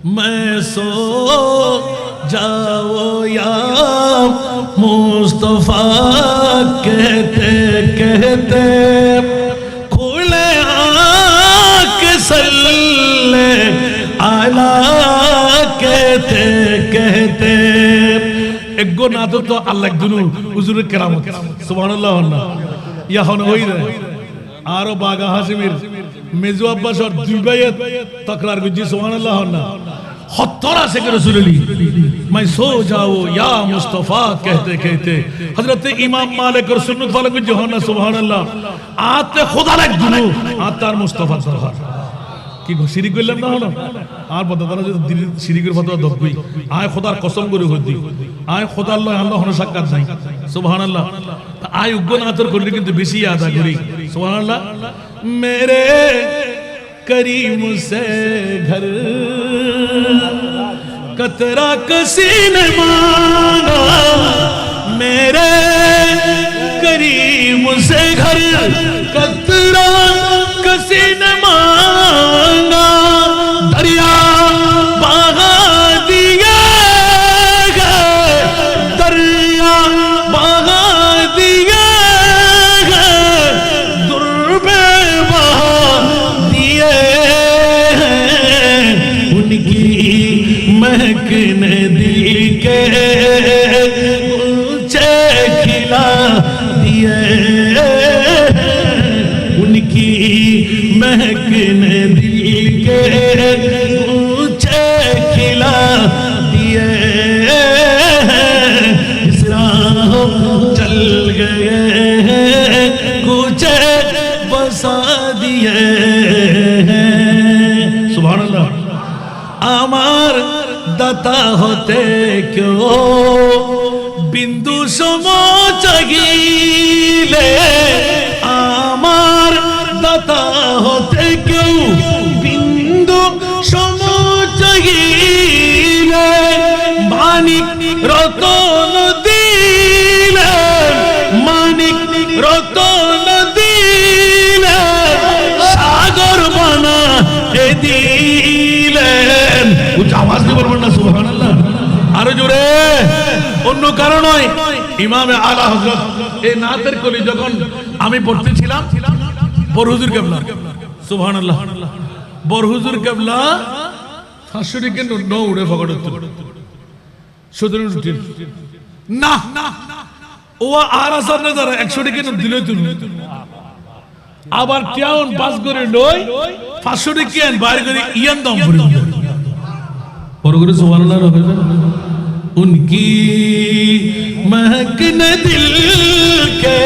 मैं सो जाओ या मुस्तफा कहते कहते खुले आके सल्ले आला कहते कहते एक गो ना तो अल्लाह दुनू हुजूर केरामत सुबहानाल्लाह या हन होई रे आरो बागा हाशिमिर मेजो अब्बास और दुई भाई तकरार गुजी सुबहानाल्लाह ना हत्तरा से के रसूलुल्लाह मैं सो जाओ या मुस्तफा कहते कहते हजरत इमाम मालिक और सुन्नत वाले गुजी होना सुबहानाल्लाह आते खुदा लाग दुनू आतार मुस्तफा दरबार কি শিরিক কইলাম না হলো আর বদদারা যদি শিরিকের ফতোয়া দবই আয় খোদার কসম করে হদি আয় খোদা আল্লাহ আল্লাহ হন সাক্ষাৎ নাই সুবহানাল্লাহ আয় উগ্গনাতর করলে কিন্তু বেশি আদা করি সুবহানাল্লাহ मेरे करीम से घर कतरा किसी ने मांगा मेरे करीम से घर कतरा किसी ने मांगा दरिया बहा दिया दरिया बहा दिया दुर्बे बहा दिए उनकी महकने दिल के ऊंचे खिला दिए उनकी महकने दिल के ऊंचे खिला दिए इस राह चल गए कुचे बसा दिए सुभानाल्लाह আমার দাতা হতে কেউ বিন্দু সম চাগিলে আমার দাতা হতে কেউ বিন্দু সম চাগিলে মানিক রতন দিলে মানিক রতন দিলে সাগর বানা দিলেন উচ্চ আওয়াজ দিয়ে বলবেন না সুবহানাল্লাহ আরো জোরে অন্য কারণ নয় ইমামে আলা হযরত এই নাতের কলি যখন আমি পড়তেছিলাম বড় হুজুর কেবলা সুবহানাল্লাহ বড় হুজুর কেবলা 500 টাকা নোট উড়ে পকেটে তুলে 17 উঠে না ও আর আসার না যারা 100 টাকা নোট দিলে তুলে আবার টাউন পাস করে লই 500 টাকা বাইরে করে ইয়ান দাম ভরে বড় করে সুবহানাল্লাহ বলবেন उनकी महकने दिल के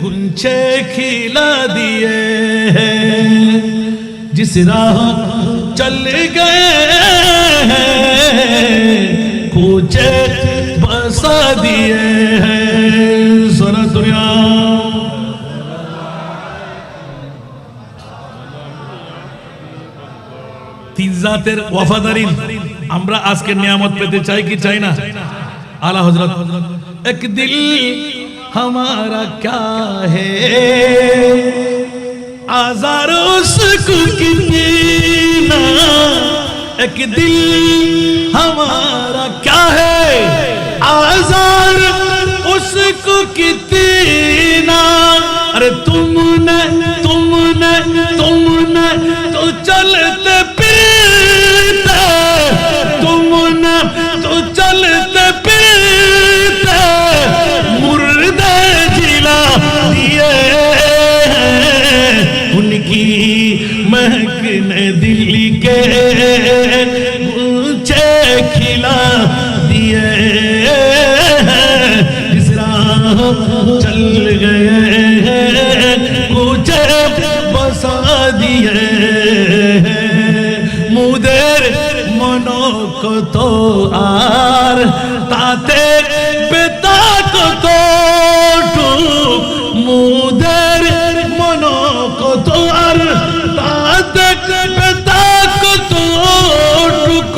गुंचे खिला दिए जिस राह चल गए कुचे बसा दिए सारा दुनिया तीन जातेर वफादारी আমরা আজকে নিয়ামত পেতে চাই কি চাই না आला हजरत एक दिल हमारा क्या है आजार उसको कितना एक दिल हमारा क्या है आजार उसको कितना अरे तुमने तो चलते फिरते तुमने तो चलते फिरते मुर्दे जिला दिए उनकी महकने दिल के ऊंचे खिला दिए इस राह चल गए ऊंचे बसा दिए मुदेर मनो को तो आर ताते बेता को तो टूक मुदेर मनो को तो आर ताते बेता को तो टूक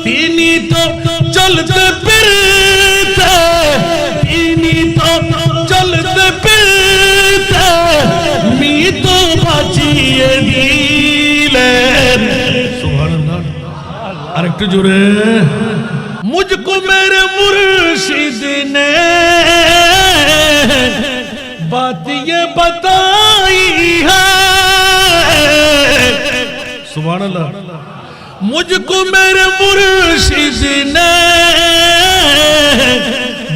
तीनी तो चलते फिरते तीनी तो चलते फिरते मी तो बाचिए दिलेन আর একটু জোরে। मुझको मेरे मुर्शिद ने बात ये बताई है, सुभान अल्लाह। मुझको मेरे मुर्शिद ने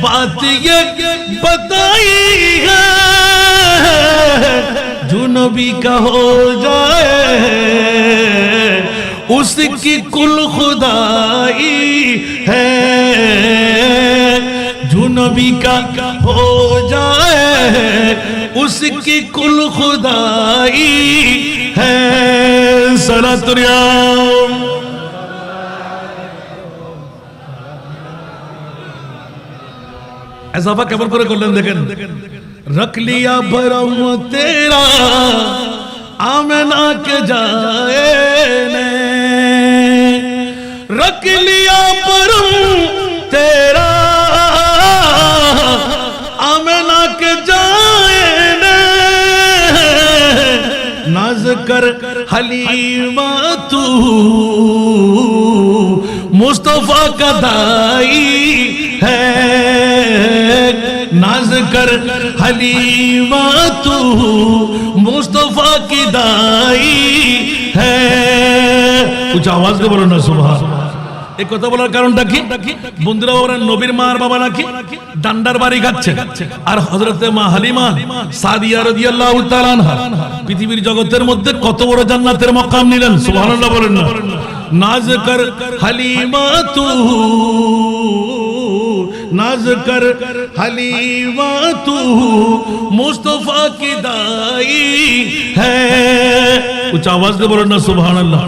बात ये बताई है, जो नबी का हो जाए उसकी कुल खुदाई है, जो नबी का हो जाए उसकी कुल खुदाई है। सलातुल्लाह ऐसा केमन करे करलेन देखें। रख लिया भरम तेरा आमना के जाए ने, रख लिया भरम तेरा आमना के जाए ने, नाज कर हलीमा तू मुस्तफा का दाई है, नाज कर हलीमा तू मुस्तफा की दाई है। कुछ आवाज के बोलो ना सुभान। এই কথা বলার কারণটা কি? বন্ধুরা ওরা নবীর মা আর বাবা নাকি ডান্ডার বাড়ি খাচ্ছে, আর হযরতে মা হালিমা সাদিয়া রাদিয়াল্লাহু তাআলা আনহা পৃথিবীর জগতের মধ্যে কত বড় জান্নাতের মাকাম নিলেন, সুবহানাল্লাহ বলেন না। নাজ কর হালিমা তু, नाज कर हलीमा तू मुस्तफा की दाई है। कुछ आवाज दे बोलो ना सुभान अल्लाह।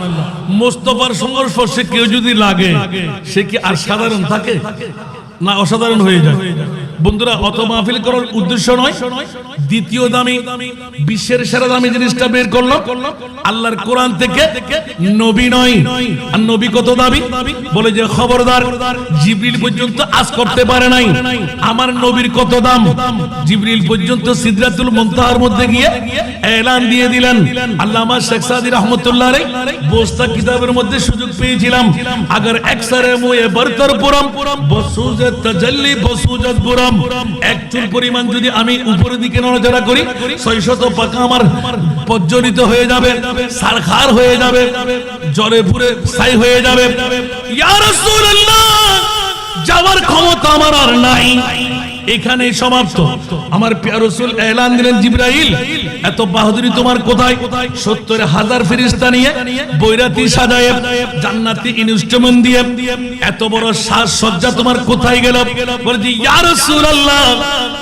मुस्तफार संस्पर्शे केउ যদি লাগে সে কি আর সাধারণ থাকে না অসাধারণ হয়ে যায়? বন্ধুরা অত মাহফিল করার উদ্দেশ্য নয়, দ্বিতীয় দামি বিশ্বের সেরা দামি জিনিসটা বের করলাম আল্লাহর কোরআন থেকে। নবী নয়, আর নবী কত দামি বলে যে খবরদার জিবরিল পর্যন্ত আজ করতে পারে নাই আমার নবীর কত দাম। জিবরিল পর্যন্ত সিদরাতুল মুনতাহার মধ্যে গিয়ে এলান দিয়ে দিলেন। আল্লামা শেখ সাদি রহমাতুল্লাহ আলাইহি বোস্তা কিতাবের মধ্যে সুযোগ পেয়েছিলাম, अगर একসারে মুয়ে বরতর পুরম বসুজে তাজাল্লি বসুজত পুরম, এক চুল পরিমাণ যদি আমি উপরের দিকে নড়াচড়া করি 600 পাকা আমার প্রজ্বলিত হয়ে যাবে, সারখার হয়ে যাবে, জলে পুরে ছাই হয়ে যাবে। ইয়া রাসূলুল্লাহ যাওয়ার ক্ষমতা আমার আর নাই, এখানেই সমাপ্ত। আমার প্রিয় রাসূল এলান দিলেন, জিবরাইল এত বাহাদুরি তোমার কোথায়? 70,000 ফেরেশতা নিয়ে বৈরাতি সাজায়ে জান্নাতি ইনস্ট্রুমেন্ট দিয়ে এত বড় সাজ সজ্জা তোমার কোথায় গেল? বলে যে ইয়া রাসূলুল্লাহ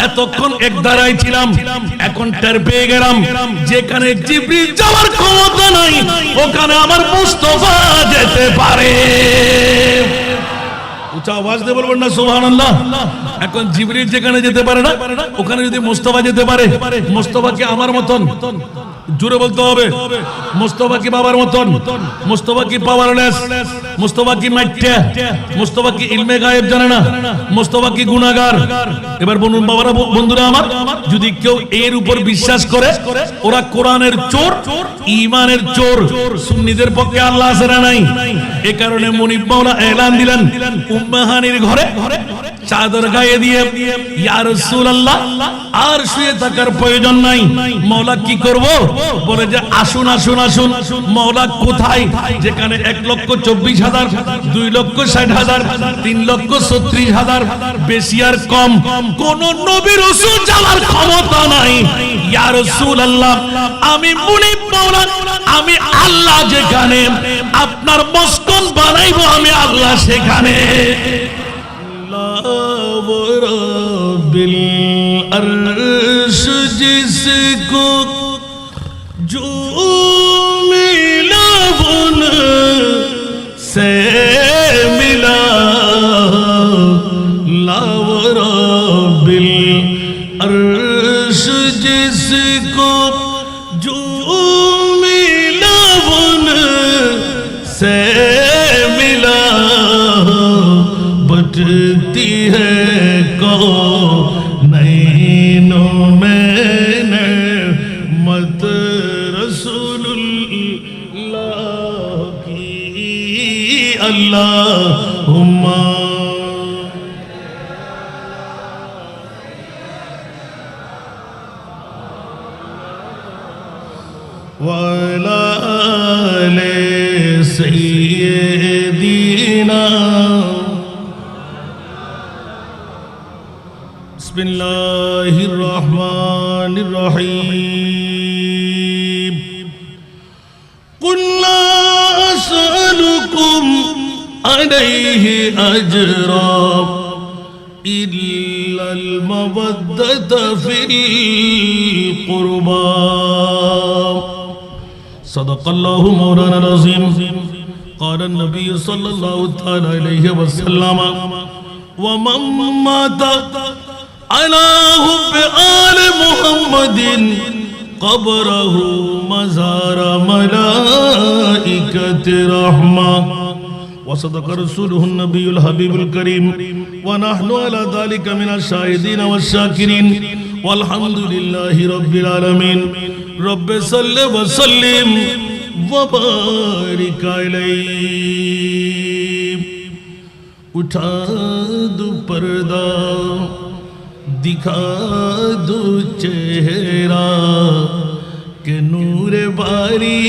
এতক্ষণ এক দাঁড়ায় ছিলাম, এখন টের পেয়ে গেলাম যেখানে জিবরিল যাওয়ার ক্ষমতা নাই ওখানে আমার মুস্তাফা যেতে পারে। উচ্চ আওয়াজ দিয়ে বলবেন না সুবহানাল্লাহ। এখন জিবরিল যেখানে যেতে পারে না ওখানে যদি মুস্তাফা যেতে পারে, মুস্তাফা কি আমার মতন? জোরে বলতে হবে। মুস্তাফা কি বাবার মতন? মুস্তাফা কি পাওয়ারলেস? মুস্তাফা কি মাইট্যা? মুস্তাফা কি ইলমে গায়েব জানে না? মুস্তাফা কি গুনাহগার? এবার বলুন বাবারা, বন্ধুরা আমার, যদি কেউ এর উপর বিশ্বাস করে ওরা কোরআনের চোর, ঈমানের চোর। সুন্নিদের পক্ষে আল্লাহ আছে না নাই? এই কারণে মুনিব মাওলা এলান দিলেন উম্মাহানির ঘরে চাদর গায়ে দিয়ে ইয়া রাসূলুল্লাহ আর শুয়ে থাকার প্রয়োজন নাই। মাওলা কি করব? বলে যে আসুন আসুন আসুন। মাওলা কোথায়? যেখানে 1,24,000, 2,60,000, 3,36,000 বেশি আর কম কোন নবী রাসূল যাওয়ার ক্ষমতা নাই। ইয়া রাসূলুল্লাহ আমি মুনিব মাওলা, আমি আল্লাহ যেখানে আপনার মস্কন বানাইবো আমি আল্লাহ সেখানে। रब्बिल अर्श जिसको जो मिला उन से मिला, लाव रब्बिल अर्श जिसको जो मिला उन से मिला, बटती है नैनों में नेमत रसूलुल्लाह की اللہم وعلى آل سيدنا بسم الله الرحمن الرحيم قل لا أسألكم عليه أجرا إلا المودة في القربى صدق الله مولانا العظيم قال النبي صلى الله تعالى عليه وسلم ومن مات على حب آل محمد قبره مزار ملائكة رحمة وصدق رسوله النبي الحبيب الكريم ونحن على ذلك من الشاهدين والشاكرين والحمد لله رب العالمين رب صل وسلم وبارك علیہ اٹھا دو پردہ دکھا دو چہرہ کہ نور باری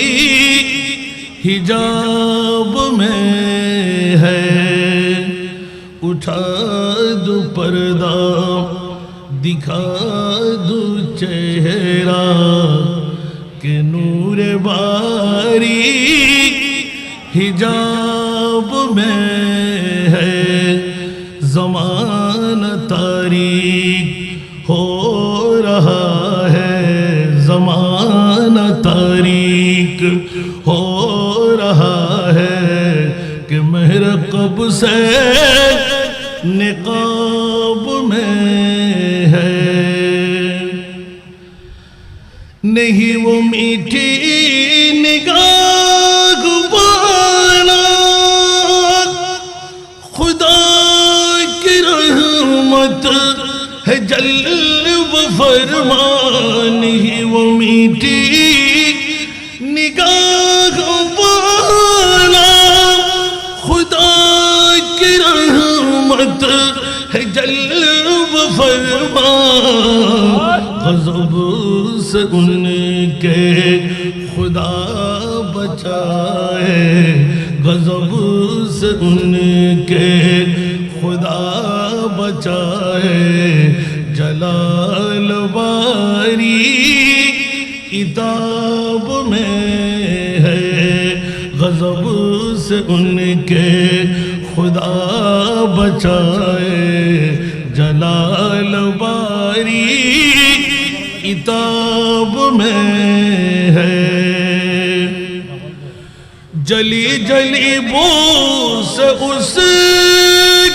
حجاب میں ہے اٹھا دو پردہ دکھا دو چہرہ کہ نور باری حجاب میں ہے زمانہ تاریک ہو رہا ہے زمانہ تاریک ہو رہا ہے کہ محراب سے نقاب میں ہے نہیں وہ میٹھی نگاہ والا خدا کی رحمت ہے جلوہ فرما نہیں وہ میٹھی نگاہ والا خدا کی رحمت ہے جلوہ فرما غضب سے ان کے خدا بچائے غضب سے ان کے خدا بچائے جلال باری کتاب میں ہے غضب سے ان کے خدا بچائے جلال باری کتاب میں ہے جلی جلی بو سے اس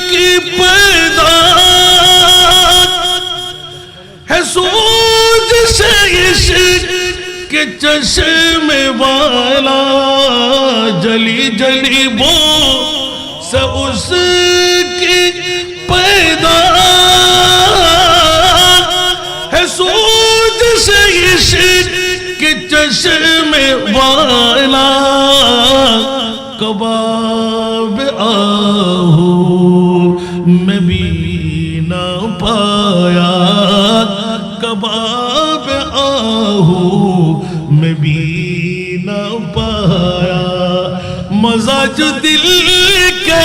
کی پیدا ہے سوج سے عشق کے چشم والا جلی جلی بو سے اس کی پیدا ہے سوج سے عشق کے چشم والا کباب آہو میں بھی نہ پایا کباب آہو میں بھی نہ پایا مزہ جو دل کے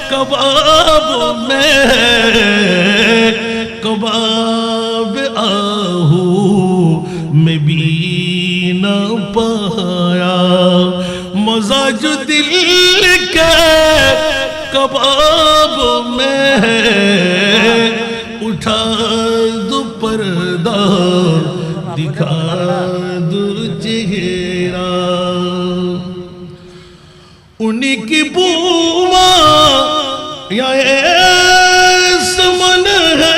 کباب میں کباب آہو میں بھی نہ پایا مزہ جو دل کے کباب میں اٹھا دو پردہ دکھا دو چہرہ انہی کی بوما یا سمن ہے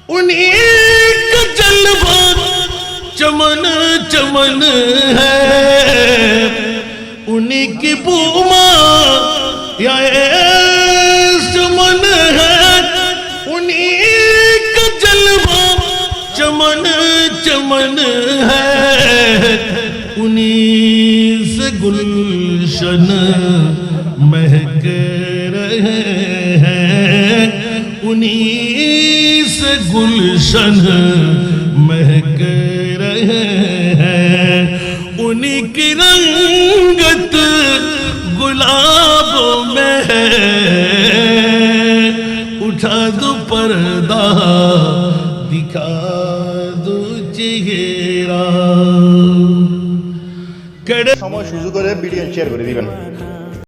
انہی کا جلوہ چمن چمن ہے انہی کی بوما یا سمن ہے انہی کا جلوہ چمن چمن ہے انہیں سے گلشن مہک رہے ہیں، انہیں سے گلشن مہک رہے ہیں، انہیں کی رنگت گلابوں میں ہے، اٹھا دو پردہ دکھا دو چہرہ۔ সময় সুযোগ করে ভিডিও শেয়ার করে দিবেন।